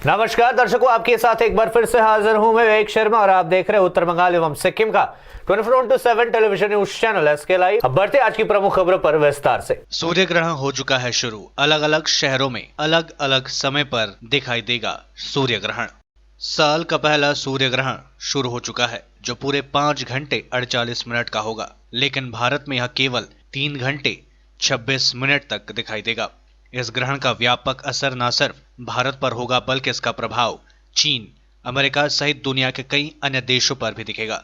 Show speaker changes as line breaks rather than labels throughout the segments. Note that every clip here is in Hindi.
नमस्कार दर्शकों, आपके साथ एक बार फिर से हाजिर हूं मैं विवेक शर्मा और आप देख रहे हैं उत्तर बंगाल एवं सिक्किम का 24/7 television news channel SK live. अब बढ़ते आज की प्रमुख खबरों पर विस्तार से।
सूर्य ग्रहण हो चुका है शुरू। अलग अलग शहरों में अलग अलग समय पर दिखाई देगा सूर्य ग्रहण। साल का पहला सूर्य ग्रहण शुरू हो चुका है, जो पूरे 5 घंटे 48 मिनट का होगा, लेकिन भारत में यह केवल 3 घंटे 26 मिनट तक दिखाई देगा। इस ग्रहण का व्यापक असर न सिर्फ भारत पर होगा, बल्कि इसका प्रभाव चीन, अमेरिका सहित दुनिया के कई अन्य देशों पर भी दिखेगा।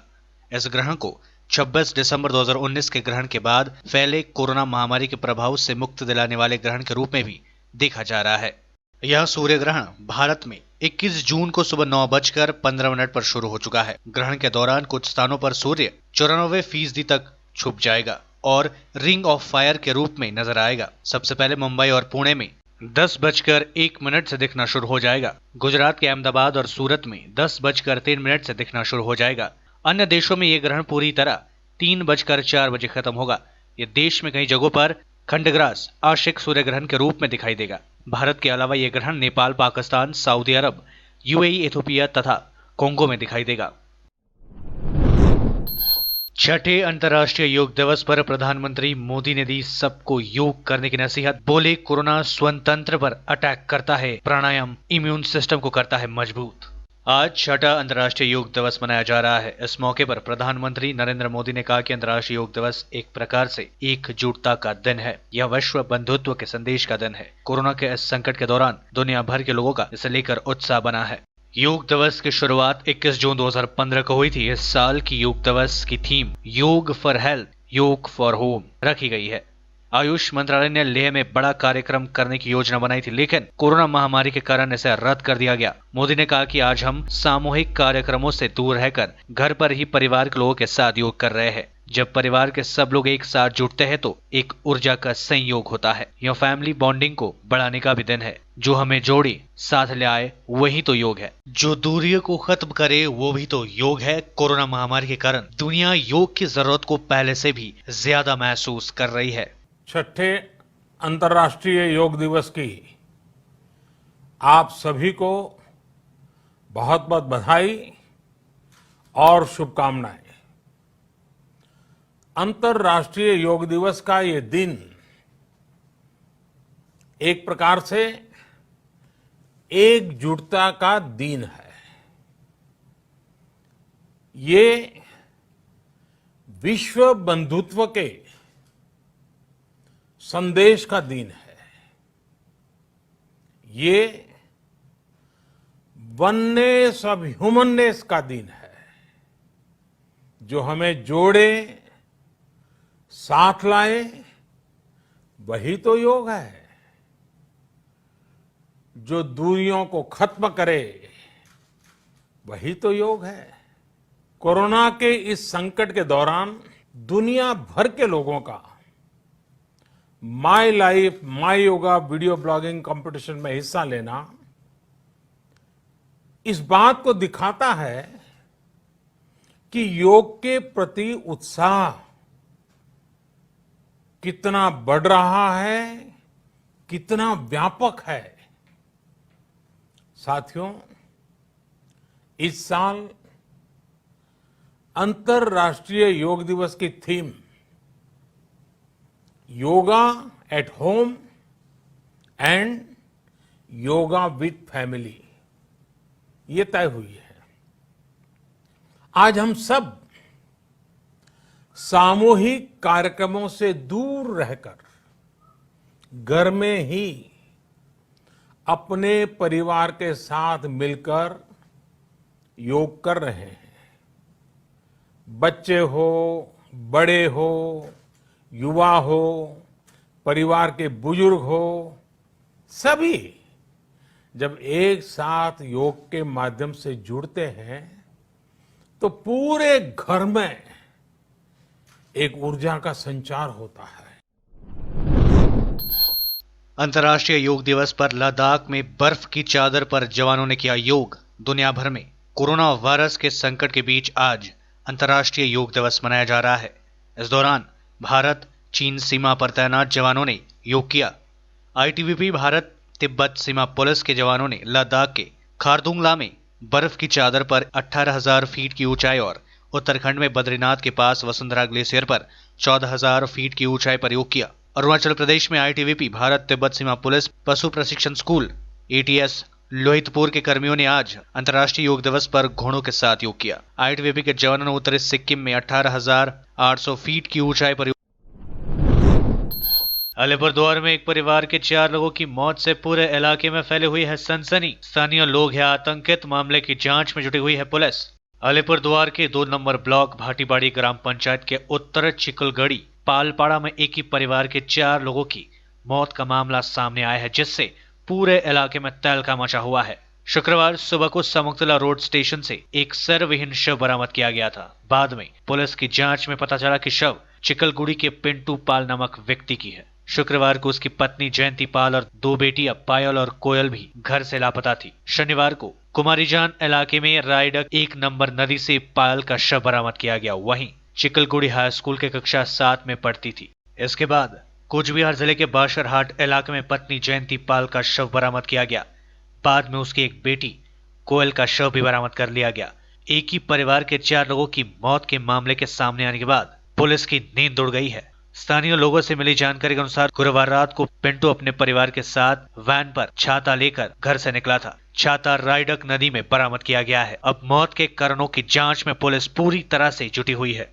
इस ग्रहण को 26 दिसंबर 2019 के ग्रहण के बाद फैले कोरोना महामारी के प्रभाव से मुक्ति दिलाने वाले ग्रहण के रूप में भी देखा जा रहा है। यह सूर्य ग्रहण भारत में 21 जून को सुबह 9:15 पर शुरू हो चुका है। ग्रहण के दौरान कुछ स्थानों पर सूर्य 94% तक छुप जाएगा और रिंग ऑफ फायर के रूप में नजर आएगा। सबसे पहले मुंबई और पुणे में 10:01 से दिखना शुरू हो जाएगा। गुजरात के अहमदाबाद और सूरत में 10:03 से दिखना शुरू हो जाएगा। अन्य देशों में यह ग्रहण पूरी तरह 3:04 खत्म होगा। ये देश में कई जगहों पर खंडग्रास आंशिक सूर्य ग्रहण के रूप में दिखाई देगा। भारत के अलावा यह ग्रहण नेपाल, पाकिस्तान, सऊदी अरब, यूएई, इथोपिया तथा कोंगो में दिखाई देगा। छठे अंतर्राष्ट्रीय योग दिवस पर प्रधानमंत्री मोदी ने दी सबको योग करने की नसीहत। बोले, कोरोना स्वतंत्र पर अटैक करता है, प्राणायाम इम्यून सिस्टम को करता है मजबूत। आज छठा अंतर्राष्ट्रीय योग दिवस मनाया जा रहा है। इस मौके पर प्रधानमंत्री नरेंद्र मोदी ने कहा कि अंतर्राष्ट्रीय योग दिवस एक प्रकार से एकजुटता का दिन है। यह विश्व बंधुत्व के संदेश का दिन है। कोरोना के इस संकट के दौरान दुनिया भर के लोगों का इसे लेकर उत्साह बना है। योग दिवस की शुरुआत 21 जून 2015 को हुई थी। इस साल की योग दिवस की थीम योग फॉर हेल्थ, योग फॉर होम रखी गई है। आयुष मंत्रालय ने लेह में बड़ा कार्यक्रम करने की योजना बनाई थी, लेकिन कोरोना महामारी के कारण इसे रद्द कर दिया गया। मोदी ने कहा कि आज हम सामूहिक कार्यक्रमों से दूर रहकर घर पर ही परिवार के लोगों के साथ योग कर रहे हैं। जब परिवार के सब लोग एक साथ जुटते हैं तो एक ऊर्जा का संयोग होता है। यह फैमिली बॉन्डिंग को बढ़ाने का भी दिन है। जो हमें जोड़े, साथ ले आए, वही तो योग है। जो दूरियों को खत्म करे, वो भी तो योग है। कोरोना महामारी के कारण दुनिया योग की जरूरत को पहले से भी ज्यादा महसूस कर रही है।
छठे अंतर्राष्ट्रीय योग दिवस की आप सभी को बहुत बहुत बधाई और शुभकामनाएं। अंतर्राष्ट्रीय योग दिवस का ये दिन एक प्रकार से एकजुटता का दिन है। ये विश्व बंधुत्व के संदेश का दिन है। ये वननेस ऑफ ह्यूमननेस का दिन है, जो हमें जोड़े, साथ लाए, वही तो योग है। जो दूरियों को खत्म करे, वही तो योग है। कोरोना के इस संकट के दौरान दुनिया भर के लोगों का my life my yoga video blogging competition में हिस्सा लेना इस बात को दिखाता है कि योग के प्रति उत्साह कितना बढ़ रहा है, कितना व्यापक है। साथियों, इस साल अंतर्राष्ट्रीय योग दिवस की theme yoga at home and yoga with family ये तय हुई है। आज हम सब सामूहिक कार्यक्रमों से दूर रहकर घर में ही अपने परिवार के साथ मिलकर योग कर रहे हैं। बच्चे हो, बड़े हो, युवा हो, परिवार के बुजुर्ग हो, सभी जब एक साथ योग के माध्यम से जुड़ते हैं तो पूरे घर में एक ऊर्जा का संचार होता है।
अंतर्राष्ट्रीय योग दिवस पर लद्दाख में बर्फ की चादर पर जवानों ने किया योग। दुनिया भर में कोरोना वायरस के संकट के बीच आज अंतर्राष्ट्रीय योग दिवस मनाया जा रहा है। इस दौरान भारत चीन सीमा पर तैनात जवानों ने योग किया। आईटीबीपी भारत तिब्बत सीमा पुलिस के जवानों ने लद्दाख के खारदुंगला में बर्फ की चादर पर 18,000 फीट की ऊंचाई और उत्तराखंड में बद्रीनाथ के पास वसुंधरा ग्लेशियर पर 14,000 फीट की ऊंचाई पर योग किया। अरुणाचल प्रदेश में आईटीबीपी भारत तिब्बत सीमा पुलिस पशु प्रशिक्षण स्कूल एटीएस लोहितपुर के कर्मियों ने आज अंतर्राष्ट्रीय योग दिवस पर घोड़ों के साथ योग किया। आईटीबीपी के जवानों ने उत्तरी सिक्किम में 18,800 फीट की ऊंचाई पर अलीपुरद्वार में एक परिवार के 4 लोगों की मौत से पूरे इलाके में फैली हुई है सनसनी। स्थानीय लोग हैं आतंकित। मामले की जांच में जुटी हुई है पुलिस। अलीपुरद्वार के 2 नंबर ब्लॉक भाटीबाड़ी ग्राम पंचायत के उत्तर चिकलगढ़ी पालपाड़ा में एक ही परिवार के 4 लोगों की मौत का मामला सामने आया है, जिससे पूरे इलाके में तहलका मचा हुआ है। शुक्रवार सुबह को समकतला रोड स्टेशन से एक सरविहीन शव बरामद किया गया था। बाद में पुलिस की जांच में पता चला कि शव चिकलगुड़ी के पिंटू पाल नामक व्यक्ति की है। शुक्रवार को उसकी पत्नी जयंती पाल और 2 बेटियां पायल और कोयल भी घर से लापता थी। शनिवार को कुमारीजान इलाके में रायडक 1 नंबर नदी से पायल का शव बरामद किया गया। वहीं चिकलगुड़ी हाई स्कूल के कक्षा 7 में पढ़ती थी। इसके बाद कूचबिहार जिले के बाशरहाट इलाके में पत्नी जयंती पाल का शव बरामद किया गया। बाद में उसकी एक बेटी कोयल का शव भी बरामद कर लिया गया। एक ही परिवार के 4 लोगों की मौत के मामले के सामने आने के बाद पुलिस की नींद उड़ गई है। स्थानीय लोगों से मिली जानकारी के अनुसार गुरुवार रात को पिंटू अपने परिवार के साथ वैन पर छाता लेकर घर से निकला था। छाता रायडक नदी में बरामद किया गया है। अब मौत के कारणों की जांच में पुलिस पूरी तरह से जुटी हुई है।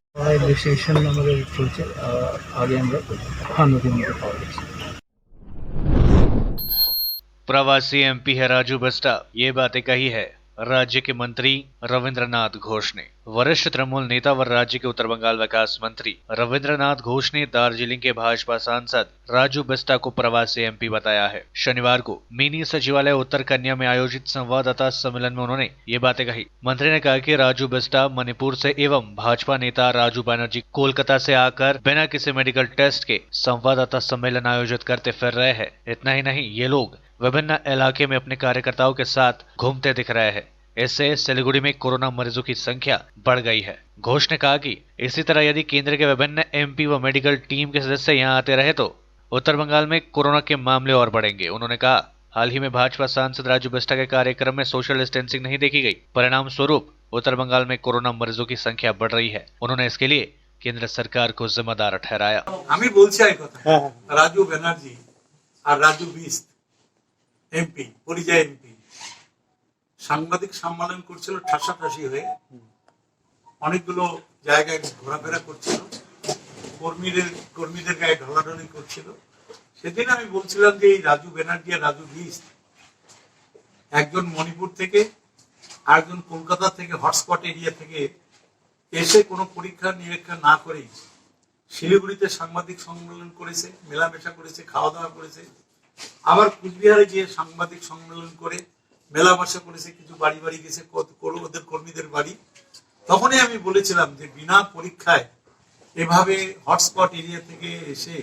प्रवासी एमपी है राजू बिस्टा। ये बातें कही है राज्य के मंत्री रविंद्रनाथ घोष ने। वरिष्ठ तृणमूल नेता व राज्य के उत्तर बंगाल विकास मंत्री रविंद्रनाथ घोष ने दार्जिलिंग के भाजपा सांसद राजू बिस्टा को प्रवासी एमपी बताया है। शनिवार को मिनी सचिवालय उत्तर कन्या में आयोजित संवाददाता सम्मेलन में उन्होंने ये बातें कही। मंत्री ने कहा कि राजू बिस्टा मणिपुर से एवं भाजपा नेता राजू बनर्जी कोलकाता से आकर बिना किसी मेडिकल टेस्ट के संवाददाता सम्मेलन आयोजित करते फिर रहे हैं। इतना ही नहीं, ये लोग विभिन्न इलाके में अपने कार्यकर्ताओं के साथ घूमते दिख रहे हैं। इससे सिलीगुड़ी में कोरोना मरीजों की संख्या बढ़ गई है। घोष ने कहा कि इसी तरह यदि केंद्र के विभिन्न एमपी व मेडिकल टीम के सदस्य यहां आते रहे तो उत्तर बंगाल में कोरोना के मामले और बढ़ेंगे। उन्होंने कहा, हाल ही में भाजपा सांसद राजू बिस्टा के कार्यक्रम में सोशल डिस्टेंसिंग नहीं देखी गई। परिणाम स्वरूप उत्तर बंगाल में कोरोना मरीजों की संख्या बढ़ रही है। उन्होंने इसके लिए केंद्र सरकार को जिम्मेदार ठहराया।
राजू बनर्जी और राजू बिस्ट এমপি পরিযায়ী এমপি সাংবাদিক সম্মেলন করছিল ঠাসাঠাসি হয়ে, অনেকগুলো জায়গায় ঘোরাফেরা করছিল, কর্মীদের গায়ে ঢলাঢলি করছিল। সেদিন আমি বলছিলাম যে এই রাজু ব্যানার্জি আর রাজু বিস্ট একজন মণিপুর থেকে আর একজন কলকাতা থেকে হটস্পট এরিয়া থেকে এসে কোনো পরীক্ষা নিরীক্ষা না করেই শিলিগুড়িতে সাংবাদিক সম্মেলন করেছে, মেলামেশা করেছে, খাওয়া দাওয়া করেছে। আবার কুচবিহারে গিয়ে সাংবাদিক সম্মেলন করে মেলামেশা করেছে, কিছু বাড়ি বাড়ি গেছে ওদের কর্মীদের বাড়ি। তখনই আমি বলেছিলাম যে বিনা পরীক্ষায় এভাবে হটস্পট এরিয়া থেকে এসে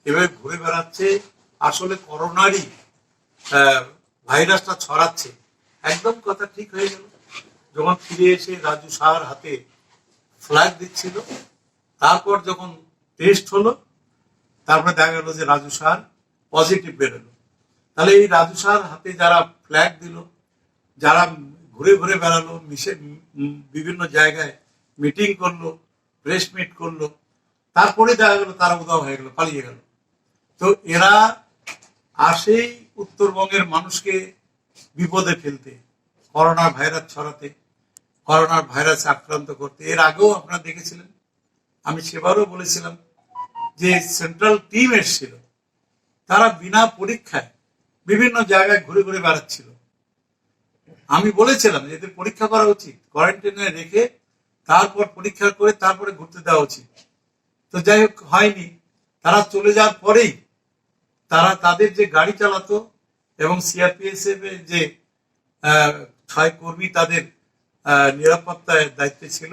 এভাবে ঘুরে বেড়াচ্ছে, আসলে করোনারই ভাইরাসটা ছড়াচ্ছে। একদম কথা ঠিক হয়ে গেল যখন ফিরে এসে রাজু শাহর হাতে ফ্ল্যাগ দিচ্ছিল। তারপর যখন টেস্ট হলো, তারপরে দেখা গেল যে রাজু শাহর পজিটিভ বেরোলো। তাহলে এই রাজু শাহর হাতে যারা ফ্ল্যাগ দিল, যারা ঘুরে ঘুরে বেড়ালো, বিভিন্ন জায়গায় মিটিং করলো, প্রেস মিট করলো, তারপরে দেখা গেল তারা উধাও হয়ে গেল, পালিয়ে গেল। তো এরা আসেই উত্তরবঙ্গের মানুষকে বিপদে ফেলতে, করোনা ভাইরাস ছড়াতে, করোনার ভাইরাসে আক্রান্ত করতে। এর আগেও আপনারা দেখেছিলেন, আমি সেবারও বলেছিলাম যে সেন্ট্রাল টিম এসেছিল, তারা বিনা পরীক্ষায় বিভিন্ন জায়গায় ঘুরে ঘুরে বেড়াচ্ছিল। আমি বলেছিলাম এদের পরীক্ষা করা উচিত, কোয়ারেন্টাইনে রেখে তারপর পরীক্ষা করে তারপরে ঘুরতে দেওয়া উচিত। তো যাই হোক, হয়নি। তারা চলে যাওয়ার পরেই তারা তাদের যে গাড়ি চালাতো এবং সিআরপিএফ এর যে 6 কর্মী তাদের নিরাপত্তার দায়িত্বে ছিল।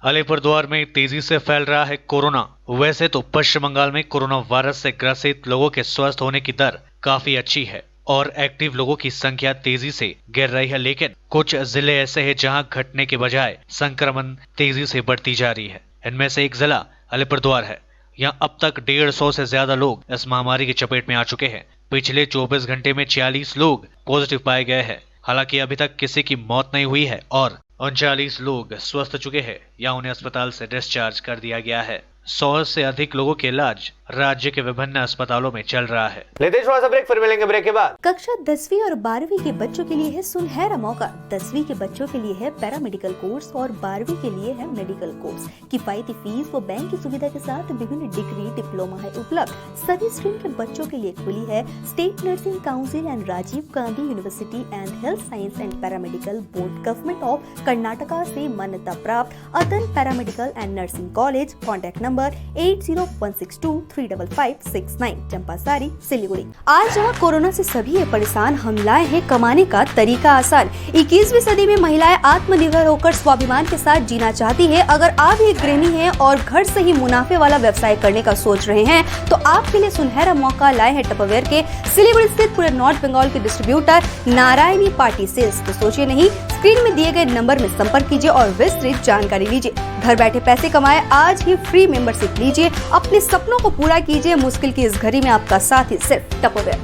अलीपुरद्वार में तेजी से फैल रहा है कोरोना। वैसे तो पश्चिम बंगाल में कोरोना वायरस से ग्रसित लोगों के स्वस्थ होने की दर काफी अच्छी है और एक्टिव लोगों की संख्या तेजी से गिर रही है, लेकिन कुछ जिले ऐसे हैं जहां घटने के बजाय संक्रमण तेजी से बढ़ती जा रही है। इनमें से एक जिला अलीपुरद्वार है। यहाँ अब तक 150 से ज्यादा लोग इस महामारी की चपेट में आ चुके हैं। पिछले 24 घंटे में 46 लोग पॉजिटिव पाए गए हैं। हालांकि अभी तक किसी की मौत नहीं हुई है और 39 लोग स्वस्थ चुके हैं या उन्हें अस्पताल से डिस्चार्ज कर दिया गया है। 100 से अधिक लोगों का इलाज राज्य के विभिन्न अस्पतालों में चल रहा है।
लेते थोड़ा सा ब्रेक, फिर मिलेंगे ब्रेक के बाद।
कक्षा 10वीं और 12वीं के बच्चों के लिए है सुनहरा मौका। 10वीं के बच्चों के लिए है पैरामेडिकल कोर्स और 12वीं के लिए है मेडिकल कोर्स। किफायती फीस व बैंक की सुविधा के साथ विभिन्न डिग्री डिप्लोमा है उपलब्ध। सभी स्ट्रीम के बच्चों के लिए खुली है state nursing council and Rajiv Gandhi university and health science and paramedical board government of Karnataka से मान्यता प्राप्त Adan paramedical and nursing college. Contact number 8016235569, Champasari, Siliguri. आज जहां कोरोना से सभी है परेशान, हम लाए हैं कमाने का तरीका आसान। 21वीं सदी में महिलाएं आत्मनिर्भर होकर स्वाभिमान के साथ जीना चाहती है। अगर आप एक गृहिणी हैं और घर से ही मुनाफे वाला व्यवसाय करने का सोच रहे हैं तो आपके लिए सुनहरा मौका लाए हैं टपरवेयर के सिलीगुड़ी स्थित पूरे नॉर्थ बंगाल के डिस्ट्रीब्यूटर नारायणी पार्टी सेल्स। तो सोचिए नहीं, स्क्रीन में दिए गए नंबर में संपर्क कीजिए और विस्तृत जानकारी लीजिए। घर बैठे पैसे कमाए, आज ही फ्री मेंबरशिप लीजिए, अपने सपनों को पूरा कीजिए। मुश्किल की इस घड़ी में आपका साथ ही सिर्फ टपरवेयर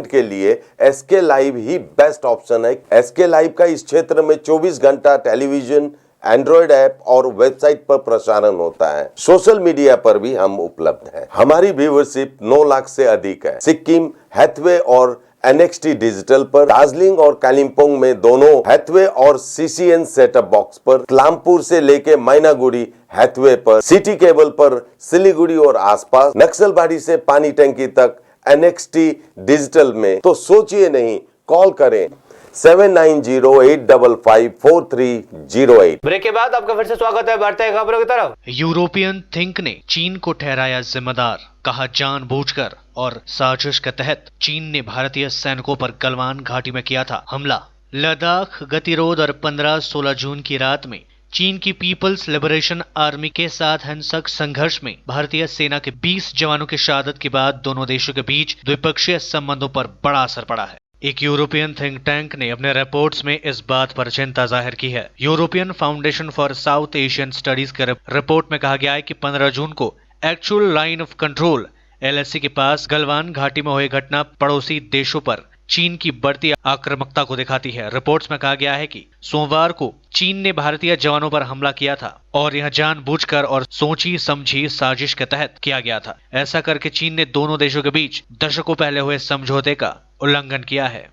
के लिए एसके लाइव ही बेस्ट ऑप्शन है। एसके लाइव का इस क्षेत्र में 24 घंटा टेलीविजन, एंड्रॉइड ऐप और वेबसाइट पर प्रसारण होता है। सोशल मीडिया पर भी हम उपलब्ध हैं। हमारी व्यूवरशिप 9 लाख से अधिक है। सिक्किम, हैथवे और NXT डिजिटल पर, दार्जिलिंग और कालिम्पोंग में दोनों हैथवे और CCN सेटअप बॉक्स पर, क्लामपुर से लेके मैनागुड़ी हैथवे पर, सिटी केबल पर सिलीगुड़ी और आसपास, नक्सलबाड़ी से पानी टंकी तक NXT डिजिटल में। तो सोचिए नहीं, कॉल करें 7908554308।
ब्रेक के बाद आपका फिर से स्वागत है। बढ़ते हैं खबरों की तरफ।
यूरोपियन थिंक ने चीन को ठहराया जिम्मेदार, कहा जानबूझकर और साजिश के तहत चीन ने भारतीय सैनिकों पर गलवान घाटी में किया था हमला। लद्दाख गतिरोध और 15-16 जून की रात में चीन की पीपल्स लिबरेशन आर्मी के साथ हिंसक संघर्ष में भारतीय सेना के 20 जवानों की शहादत के बाद दोनों देशों के बीच द्विपक्षीय संबंधों पर बड़ा असर पड़ा है। एक यूरोपियन थिंक टैंक ने अपने रिपोर्ट्स में इस बात पर चिंता जाहिर की है। European foundation for south Asian studies के रिपोर्ट में कहा गया है कि 15 जून को actual line of control LAC के पास गलवान घाटी में हुई घटना पड़ोसी देशों पर चीन की बढ़ती आक्रामकता को दिखाती है। रिपोर्ट्स में कहा गया है कि सोमवार को चीन ने भारतीय जवानों पर हमला किया था और यह जानबूझकर और सोची समझी साजिश के तहत किया गया था। ऐसा करके चीन ने दोनों देशों के बीच दशकों पहले हुए समझौते का उल्लंघन किया है।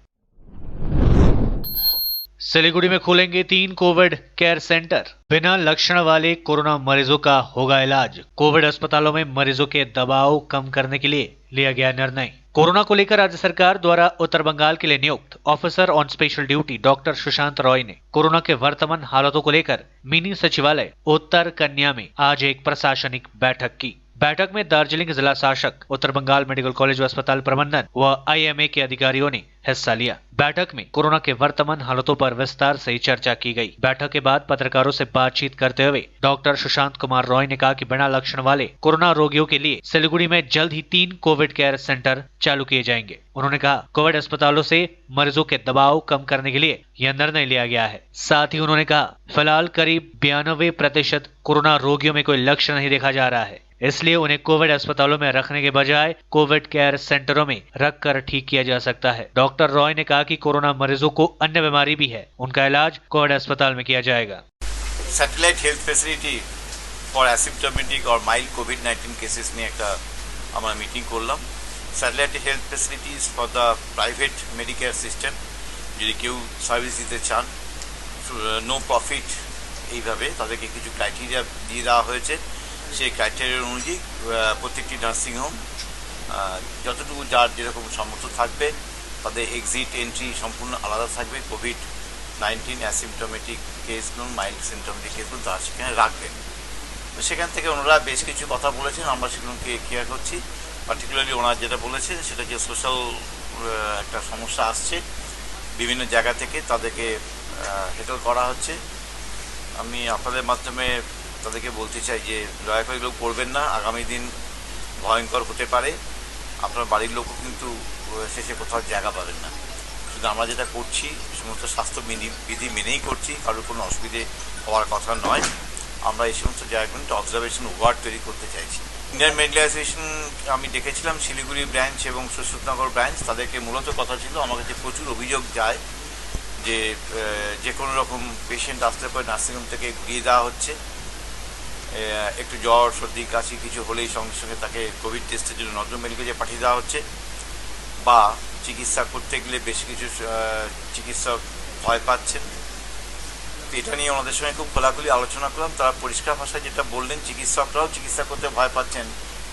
सिलीगुड़ी में खुलेंगे 3 कोविड केयर सेंटर। बिना लक्षण वाले कोरोना मरीजों का होगा इलाज। कोविड अस्पतालों में मरीजों के दबाव कम करने के लिए लिया गया निर्णय। कोरोना को लेकर राज्य सरकार द्वारा उत्तर बंगाल के लिए नियुक्त officer on special duty doctor Sushant Roy ने कोरोना के वर्तमान हालातों को लेकर मिनी सचिवालय उत्तर कन्या में आज एक प्रशासनिक बैठक की। बैठक में दार्जिलिंग जिला शासक, उत्तर बंगाल मेडिकल कॉलेज व अस्पताल प्रबंधन व IMA के अधिकारियों ने हिस्सा लिया। बैठक में कोरोना के वर्तमान हालातों पर विस्तार से चर्चा की गई। बैठक के बाद पत्रकारों से बातचीत करते हुए डॉक्टर सुशांत कुमार रॉय ने कहा कि बिना लक्षण वाले कोरोना रोगियों के लिए सिलीगुड़ी में जल्द ही 3 कोविड केयर सेंटर चालू किए जाएंगे। उन्होंने कहा कोविड अस्पतालों से मरीजों के दबाव कम करने के लिए यह निर्णय लिया गया है। साथ ही उन्होंने कहा फिलहाल करीब 92% कोरोना रोगियों में कोई लक्षण नहीं देखा जा रहा है, इसलिए उन्हें कोविड अस्पतालों में रखने के बजाय कोविड केयर सेंटरों में रखकर ठीक किया जा सकता है। डॉक्टर रॉय ने कहा कि कोरोना मरीजों को अन्य बीमारी भी है, उनका इलाज कोविड अस्पताल में किया जाएगा।
Satellite health facility for asymptomatic और মাইল্ড কোভিড-19 কেসেস নিয়ে একটা আমরা মিটিং করলাম। Satellite health facilities for the private Medicare system, যদি কেউ সার্ভিস দিতে চান নো প্রফিট, এইভাবে তাদেরকে কিছু ক্রাইটেরিয়া দিয়ে দেওয়া হয়েছে। সেই ক্রাইটেরিয়া অনুযায়ী প্রত্যেকটি নার্সিংহোম যতটুকু যার যেরকম সামর্থ্য থাকবে তাদের এক্সিট এন্ট্রি সম্পূর্ণ আলাদা থাকবে। কোভিড-19 অ্যাসিম্পটোমেটিক কেসগুলো, মাইল্ড সিমটোমেটিক কেসগুলো তারা সেখানে রাখবেন। তো সেখান থেকে ওনারা বেশ কিছু কথা বলেছেন, আমরা সেগুলোকে কেয়ার করছি। পার্টিকুলারলি ওনারা যেটা বলেছেন সেটা যে সোশ্যাল একটা সমস্যা আসছে বিভিন্ন জায়গা থেকে, তাদেরকে হ্যান্ডেল করা হচ্ছে। আমি আপনাদের মাধ্যমে তাদেরকে বলতে চাই যে দয়া করে এগুলো করবেন না, আগামী দিন ভয়ঙ্কর হতে পারে। আপনার বাড়ির লোকও কিন্তু শেষে কোথাও জায়গা পাবেন না। শুধু আমরা যেটা করছি সমস্ত স্বাস্থ্য বিধি মেনেই করছি, কারোর কোনো অসুবিধে হওয়ার কথা নয়। আমরা এই সমস্ত জায়গাগুলো অবজারভেশন ওয়ার্ড তৈরি করতে চাইছি। ইন্ডিয়ান মেডিকেলাইজেশন আমি দেখেছিলাম শিলিগুড়ি ব্রাঞ্চ এবং সুশ্রুতনগর ব্রাঞ্চ, তাদেরকে মূলত কথা ছিল, আমার কাছে প্রচুর অভিযোগ যায় যে যে কোনো রকম পেশেন্ট আসতে পারে নার্সিংহোম থেকে ঘুরিয়ে দেওয়া হচ্ছে। একটু জ্বর সর্দি কাশি কিছু হলেই সঙ্গে সঙ্গে তাকে কোভিড টেস্টের জন্য নজরুল মেডিকেলে পাঠিয়ে দেওয়া হচ্ছে, বা চিকিৎসা করতে গেলে বেশ কিছু চিকিৎসক ভয় পাচ্ছেন। এটা নিয়ে ওনাদের সঙ্গে খুব খোলাখুলি আলোচনা করলাম। তারা পরিষ্কার ভাষায় যেটা বললেন, চিকিৎসকরাও চিকিৎসা করতে ভয় পাচ্ছেন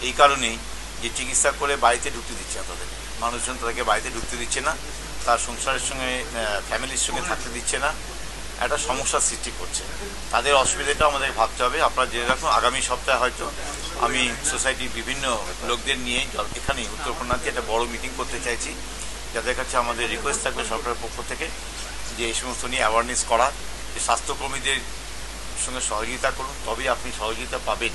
এই কারণেই যে চিকিৎসা করে বাড়িতে ঢুকতে দিচ্ছে না তাদের, মানুষজন তাদেরকে বাড়িতে ঢুকতে দিচ্ছে না, তার সংসারের সঙ্গে ফ্যামিলির সঙ্গে থাকতে দিচ্ছে না, একটা সমস্যার সৃষ্টি করছে। তাদের অসুবিধাটা আমাদের ভাবতে হবে। আপনারা জেনে রাখুন, আগামী সপ্তাহে হয়তো আমি সোসাইটির বিভিন্ন লোকদের নিয়ে এখানে উত্তরকন্যাতে একটা বড় মিটিং করতে চাইছি, যাদের কাছে আমাদের রিকোয়েস্ট থাকবে সরকারের পক্ষ থেকে যে এই সমস্ত নিয়ে অ্যাওয়ারনেস করা, যে স্বাস্থ্যকর্মীদের সঙ্গে সহযোগিতা করুন, তবেই আপনি সহযোগিতা पाबेन।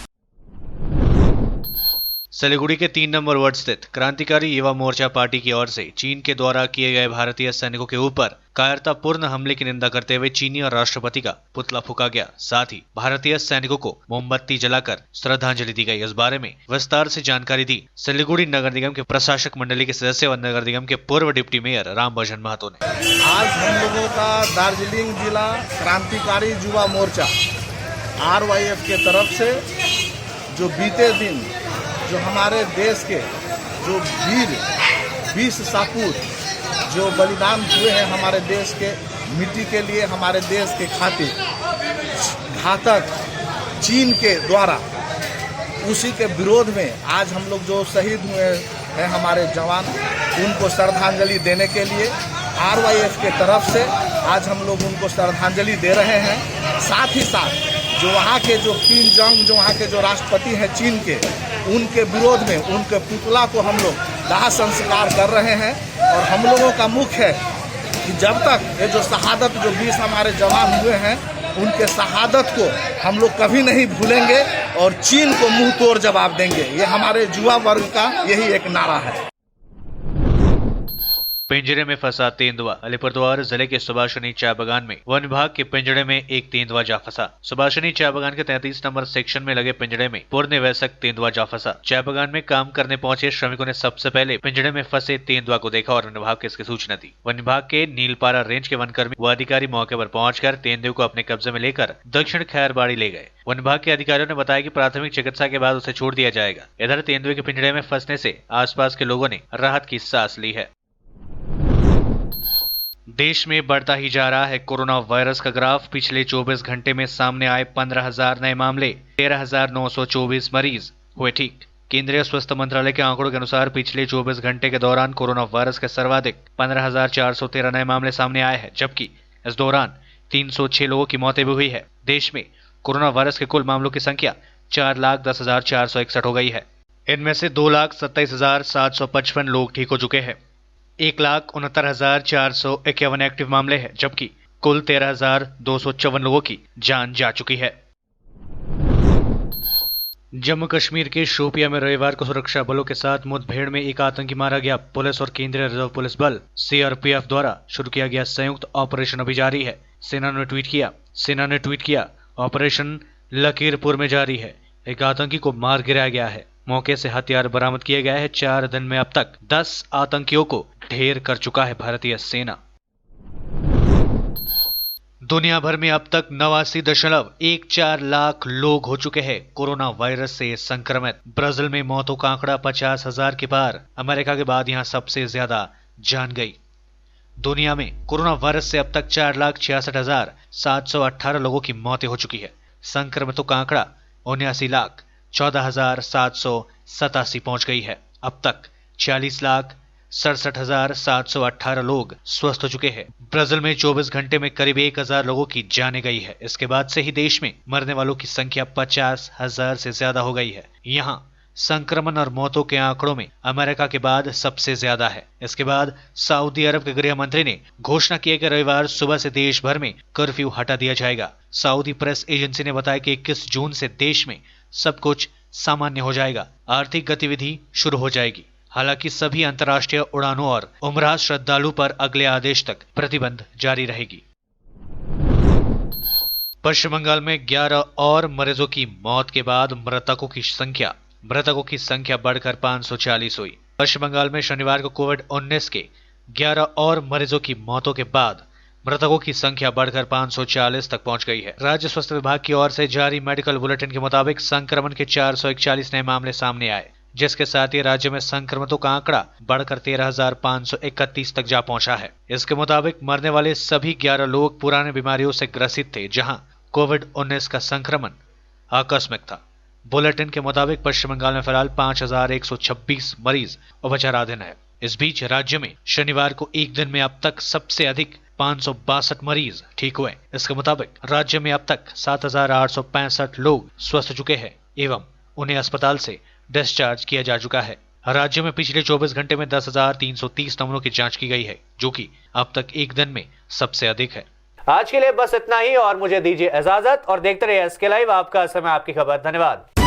सिलीगुड़ी के 3 नंबर वार्ड स्थित क्रांतिकारी युवा मोर्चा पार्टी की ओर से चीन के द्वारा किए गए भारतीय सैनिकों के ऊपर कायरतापूर्ण हमले की निंदा करते हुए चीनी और राष्ट्रपति का पुतला फूका गया। साथ ही भारतीय सैनिकों को मोमबत्ती जलाकर श्रद्धांजलि दी गई। इस बारे में विस्तार से जानकारी दी सिलीगुड़ी नगर निगम के प्रशासक मंडली के सदस्य व नगर निगम के पूर्व डिप्टी मेयर रामभजन महतो ने।
आज हम लोगों का दार्जिलिंग जिला क्रांतिकारी युवा मोर्चा RYF के तरफ से जो बीते दिन जो हमारे देश के जो वीर 20 सपूत जो बलिदान हुए हैं हमारे देश के मिट्टी के लिए, हमारे देश के खातिर, घातक चीन के द्वारा, उसी के विरोध में आज हम लोग जो शहीद हुए हैं हमारे जवान, उनको श्रद्धांजलि देने के लिए RYF के तरफ से आज हम लोग उनको श्रद्धांजलि दे रहे हैं। साथ ही साथ जो वहाँ के जो किम जोंग जो वहाँ के जो राष्ट्रपति हैं चीन के, उनके विरोध में उनके पुतला को हम लोग दाह संस्कार कर रहे हैं। और हम लोगों का मुख्य है कि जब तक ये जो शहादत जो 20 हमारे जवान हुए हैं, उनके शहादत को हम लोग कभी नहीं भूलेंगे और चीन को मुंह तोड़ जवाब देंगे। ये हमारे युवा वर्ग का यही एक नारा है।
पिंजरे में फंसा तेंदुआ। अलीपुरद्वार जिले के सुभाषिनी चाय बागान में वन विभाग के पिंजरे में एक तेंदुआ जा फंसा। सुभाषिनी चाय बागान के 33 नंबर सेक्शन में लगे पिंजरे में पूर्ण वयस्क तेंदुआ जा फंसा। चाय बागान में काम करने पहुंचे श्रमिकों ने सबसे पहले पिंजरे में फंसे तेंदुआ को देखा और वन विभाग को इसकी सूचना दी। वन विभाग के नीलपारा रेंज के वनकर्मी व अधिकारी मौके पर पहुंचकर तेंदुए को अपने कब्जे में लेकर दक्षिण खैरबाड़ी ले गए। वन विभाग के अधिकारियों ने बताया कि प्राथमिक चिकित्सा के बाद उसे छोड़ दिया जाएगा। इधर तेंदुए के पिंजरे में फंसने से आसपास के लोगों ने राहत की सांस ली है। देश में बढ़ता ही जा रहा है कोरोना वायरस का ग्राफ। पिछले 24 घंटे में सामने आए 15,000 नए मामले, 13,924 मरीज हुए ठीक। केंद्रीय स्वास्थ्य मंत्रालय के आंकड़ों के अनुसार पिछले 24 घंटे के दौरान कोरोना वायरस के सर्वाधिक 15,413 नए मामले सामने आए हैं, जबकि इस दौरान 306 लोगों की मौतें भी हुई है। देश में कोरोना वायरस के कुल मामलों की संख्या 4,10,461 हो गई है। इनमें से 2,27,755 लोग ठीक हो चुके हैं। 1,69,451 एक्टिव मामले हैं, जबकि कुल 13,254 लोगों की जान जा चुकी है। जम्मू कश्मीर के शोपिया में रविवार को सुरक्षा बलों के साथ मुठभेड़ में एक आतंकी मारा गया। पुलिस और केंद्रीय रिजर्व पुलिस बल CRPF द्वारा शुरू किया गया संयुक्त ऑपरेशन अभी जारी है। सेना ने ट्वीट किया ऑपरेशन लकीरपुर में जारी है। एक आतंकी को मार गिराया गया है। मौके से हथियार बरामद किए गए हैं। 4 दिन में अब तक 10 आतंकियों को ढेर कर चुका है भारतीय सेना। दुनिया भर में अब तक 89.14 लाख लोग हो चुके हैं कोरोना वायरस से संक्रमित। ब्राजील में मौतों का आंकड़ा 50,000 के पार। अमेरिका के बाद यहां सबसे ज्यादा जान गई। दुनिया में कोरोना वायरस से अब तक 4,66,718 लोगों की मौतें हो चुकी है। संक्रमितों का आंकड़ा 79,14,787 पहुंच गई है। अब तक 40,67,718 लोग स्वस्थ हो चुके हैं। ब्राजील में 24 घंटे में करीब 1,000 लोगों की जानें गई है। इसके बाद से ही देश में मरने वालों की संख्या 50,000 से ज्यादा हो गई है। यहाँ संक्रमण और मौतों के आंकड़ों में अमेरिका के बाद सबसे ज्यादा है। इसके बाद सऊदी अरब के गृह मंत्री ने घोषणा की कि रविवार सुबह से देश भर में कर्फ्यू हटा दिया जाएगा। सऊदी प्रेस एजेंसी ने बताया कि 21 जून से देश में सब कुछ सामान्य हो जाएगा। आर्थिक गतिविधि शुरू हो जाएगी। हालांकि सभी अंतर्राष्ट्रीय उड़ानों और उमराह श्रद्धालु पर अगले आदेश तक प्रतिबंध जारी रहेगी। पश्चिम बंगाल में 11 और मरीजों की मौत के बाद मृतकों की संख्या मृतकों की संख्या बढ़कर 540 हुई। पश्चिम बंगाल में शनिवार को कोविड-19 के 11 और मरीजों की मौतों के बाद मृतकों की संख्या बढ़कर 540 तक पहुंच गई है। राज्य स्वास्थ्य विभाग की ओर से जारी मेडिकल बुलेटिन के मुताबिक संक्रमण के 441 नए मामले सामने आए, जिसके साथ ही राज्य में संक्रमितों का आंकड़ा बढ़कर 13,531 तक जा पहुंचा है। इसके मुताबिक मरने वाले सभी 11 लोग पुराने बीमारियों से ग्रसित थे, जहां कोविड-19 का संक्रमण आकस्मिक था। बुलेटिन के मुताबिक पश्चिम बंगाल में फिलहाल 5,126 मरीज उपचाराधीन है। इस बीच राज्य में शनिवार को एक दिन में अब तक सबसे अधिक 562 मरीज ठीक हुए। इसके मुताबिक राज्य में अब तक 7,865 लोग स्वस्थ हो चुके हैं एवं उन्हें अस्पताल से डिस्चार्ज किया जा चुका है। राज्य में पिछले 24 घंटे में 10,330 नमूनों की जांच की गई है, जो कि अब तक एक दिन में सबसे अधिक है।
आज के लिए बस इतना ही और मुझे दीजिए इजाजत और देखते रहिए एसके लाइव, आपका समय आपकी खबर। धन्यवाद।